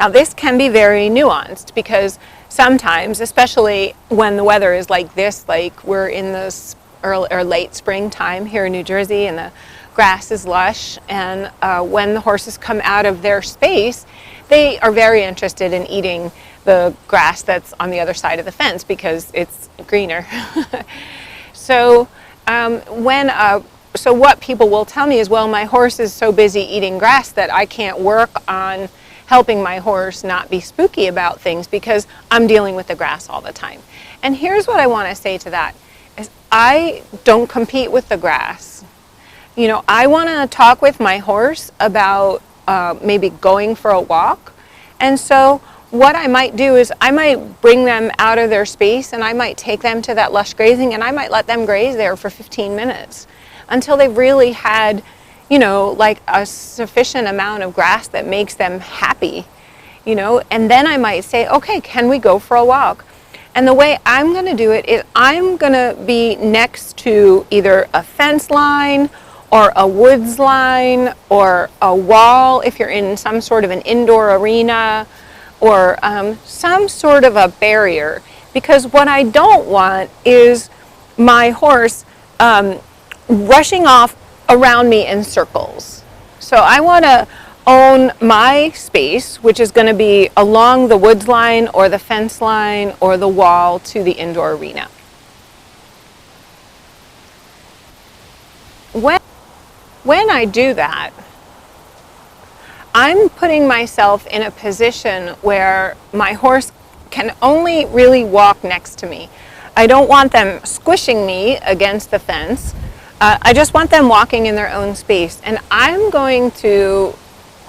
Now this can be very nuanced because sometimes, especially when the weather is like this, like we're in this early or late springtime here in New Jersey and the grass is lush, and when the horses come out of their space, they are very interested in eating the grass that's on the other side of the fence because it's greener. So so what people will tell me is, well, my horse is so busy eating grass that I can't work on helping my horse not be spooky about things because I'm dealing with the grass all the time. And here's what I want to say to that, is I don't compete with the grass. You know, I want to talk with my horse about maybe going for a walk. And so what I might do is I might bring them out of their space and I might take them to that lush grazing and I might let them graze there for 15 minutes until they've really had, you know, like a sufficient amount of grass that makes them happy, you know, and then I might say, okay, can we go for a walk? And the way I'm going to do it is I'm going to be next to either a fence line or a woods line or a wall if you're in some sort of an indoor arena or some sort of a barrier, because what I don't want is my horse rushing off around me in circles. So I want to own my space, which is going to be along the woods line or the fence line or the wall to the indoor arena. When I do that, I'm putting myself in a position where my horse can only really walk next to me. I don't want them squishing me against the fence. I just want them walking in their own space. And I'm going to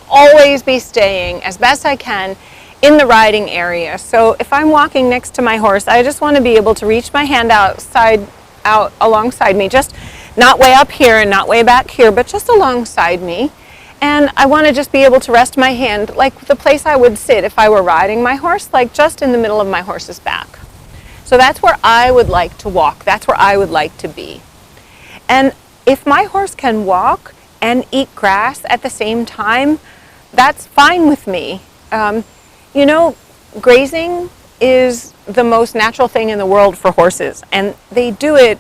always be staying as best I can in the riding area. So if I'm walking next to my horse, I just want to be able to reach my hand out alongside me, just not way up here and not way back here, but just alongside me. And I want to just be able to rest my hand like the place I would sit if I were riding my horse, like just in the middle of my horse's back. So that's where I would like to walk. That's where I would like to be. And if my horse can walk and eat grass at the same time, that's fine with me. You know, grazing is the most natural thing in the world for horses, and they do it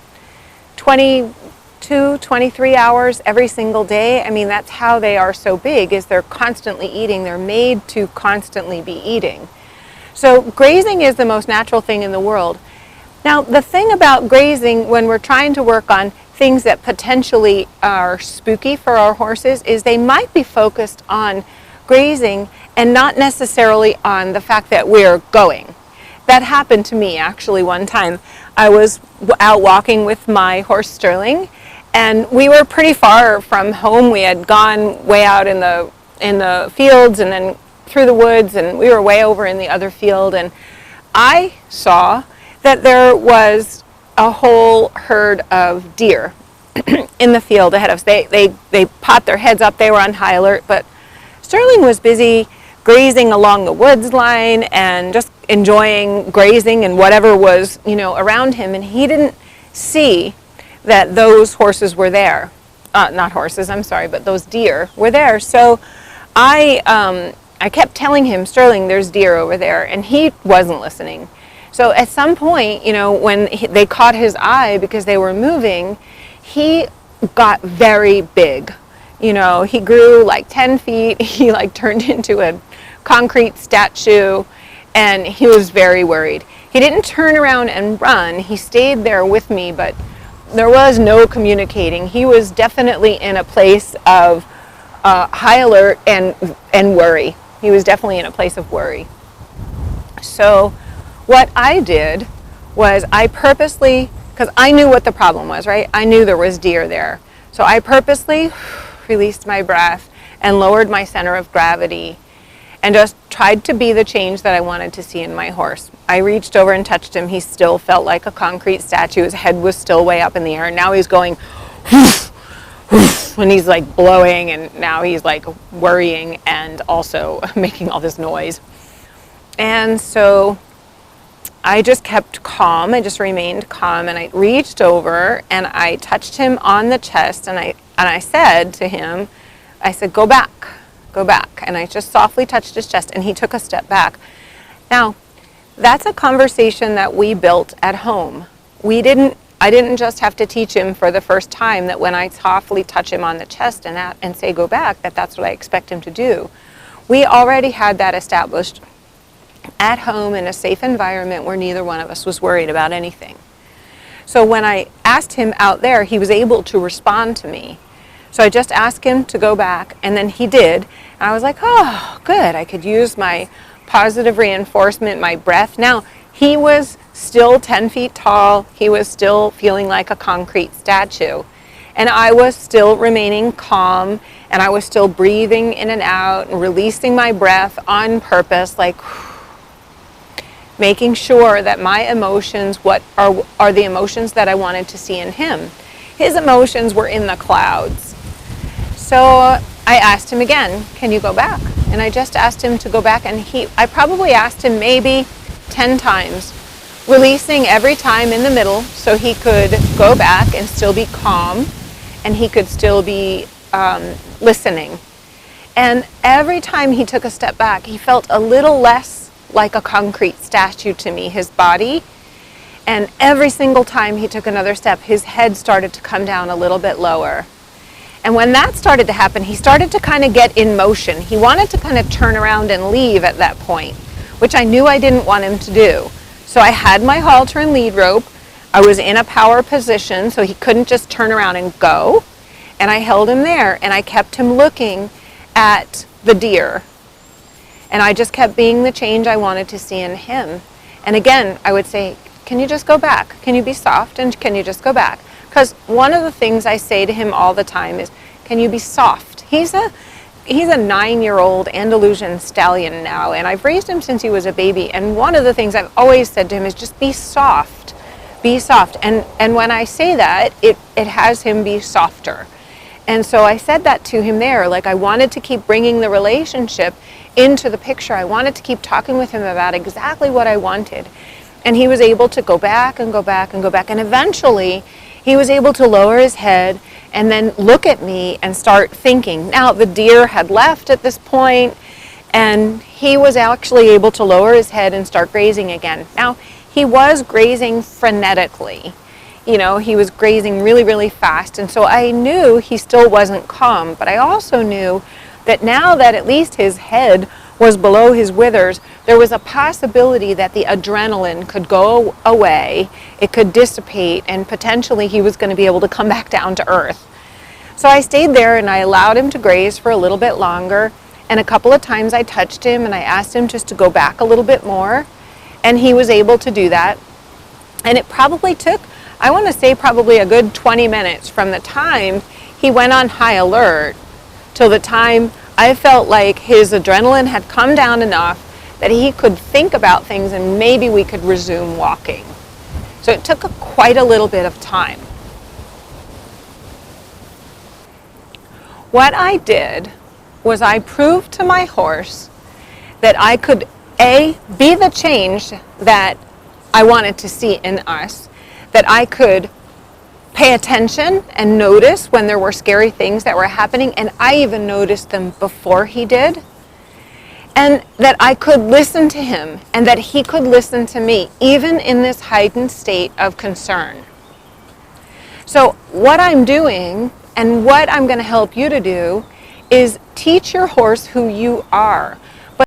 22, 23 hours every single day. I mean, that's how they are so big, is they're constantly eating. They're made to constantly be eating. So grazing is the most natural thing in the world. Now, the thing about grazing when we're trying to work on things that potentially are spooky for our horses is they might be focused on grazing and not necessarily on the fact that we're going. That happened to me actually one time. I was out walking with my horse Sterling, and we were pretty far from home. We had gone way out in the fields and then through the woods, and we were way over in the other field, and I saw that there was a whole herd of deer in the field ahead of us. They popped their heads up. They were on high alert, but Sterling was busy grazing along the woods line and just enjoying grazing and whatever was, you know, around him, and he didn't see that those horses were there. Not horses, I'm sorry, but those deer were there. So I kept telling him, Sterling, there's deer over there, and he wasn't listening. So at some point, you know, when they caught his eye because they were moving, he got very big. You know, he grew like 10 feet. He like turned into a concrete statue, and he was very worried. He didn't turn around and run. He stayed there with me, but there was no communicating. He was definitely in a place of high alert and worry. He was definitely in a place of worry. So what I did was I purposely, because I knew what the problem was, right? I knew there was deer there. So I purposely released my breath and lowered my center of gravity and just tried to be the change that I wanted to see in my horse. I reached over and touched him. He still felt like a concrete statue. His head was still way up in the air. And now he's going whoosh, whoosh, when he's like blowing, and now he's like worrying and also making all this noise. And so I just kept calm. I just remained calm, and I reached over and I touched him on the chest, and I said to him, I said, go back. go back. And I just softly touched his chest, and he took a step back. Now, that's a conversation that we built at home. I didn't just have to teach him for the first time that when I softly touch him on the chest and say go back, that's what I expect him to do. We already had that established at home in a safe environment where neither one of us was worried about anything. So when I asked him out there, he was able to respond to me. So I just asked him to go back, and then he did. And I was like, oh, good. I could use my positive reinforcement, my breath. Now, he was still 10 feet tall. He was still feeling like a concrete statue. And I was still remaining calm, and I was still breathing in and out and releasing my breath on purpose, like making sure that my emotions, what are the emotions that I wanted to see in him. His emotions were in the clouds. So I asked him again, can you go back? And I just asked him to go back, and I probably asked him maybe 10 times, releasing every time in the middle so he could go back and still be calm, and he could still be listening. And every time he took a step back, he felt a little less like a concrete statue to me, his body. And every single time he took another step, his head started to come down a little bit lower. And when that started to happen, he started to kind of get in motion. He wanted to kind of turn around and leave at that point, which I knew I didn't want him to do. So I had my halter and lead rope. I was in a power position, so he couldn't just turn around and go. And I held him there, and I kept him looking at the deer. And I just kept being the change I wanted to see in him. And again, I would say, can you just go back? Can you be soft, and can you just go back? Because one of the things I say to him all the time is, can you be soft? He's a 9-year-old Andalusian stallion now, and I've raised him since he was a baby. And one of the things I've always said to him is just be soft. Be soft. And when I say that, it has him be softer. And so I said that to him there, like I wanted to keep bringing the relationship into the picture. I wanted to keep talking with him about exactly what I wanted. And he was able to go back and go back and go back. And eventually, he was able to lower his head and then look at me and start thinking. Now, the deer had left at this point, and he was actually able to lower his head and start grazing again. Now, he was grazing frenetically. You know, he was grazing really, really fast. And so I knew he still wasn't calm, but I also knew that now that at least his head was below his withers, there was a possibility that the adrenaline could go away, it could dissipate, and potentially he was going to be able to come back down to earth. So I stayed there and I allowed him to graze for a little bit longer, and a couple of times I touched him and I asked him just to go back a little bit more, and he was able to do that. And it probably took, I want to say probably a good 20 minutes from the time he went on high alert till the time I felt like his adrenaline had come down enough that he could think about things and maybe we could resume walking. So it took quite a little bit of time. What I did was I proved to my horse that I could, A, be the change that I wanted to see in us, that I could pay attention and notice when there were scary things that were happening, and I even noticed them before he did, and that I could listen to him and that he could listen to me, even in this heightened state of concern. So what I'm doing and what I'm going to help you to do is teach your horse who you are.